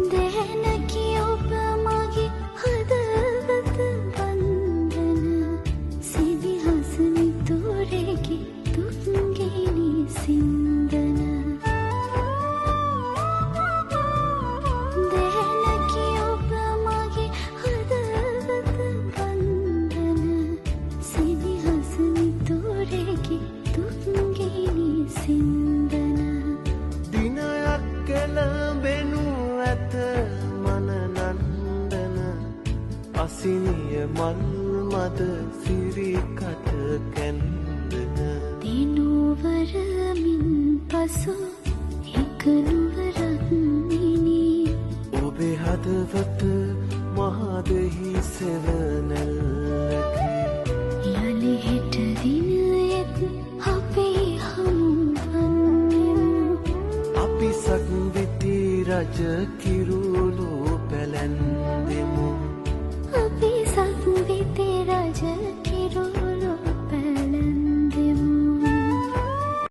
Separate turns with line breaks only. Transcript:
දැනකි ඔබ මගේ හදවත වන්දන සිවිහස මිතුරෙකි තුන්ගිනි සින්දන දැනකි ඔබ මගේ හදවත වන්දන සිවිහස මිතුරෙකි තුන්ගිනි සින්දන
දිනයක් කෙළඹෙනු ඇත මන නන්දන අසිනිය මල් මද සිරිකට කැන්දන
දිනුවරමින් පසු එක නුවරක් මිනී
ඔබේ හදවත මහදෙහි සෙවනැල්ලකි
යලි හෙට දිනයෙත් අපේ හමුවන්නෙමු
අපි සක්විති රජ කිරුළු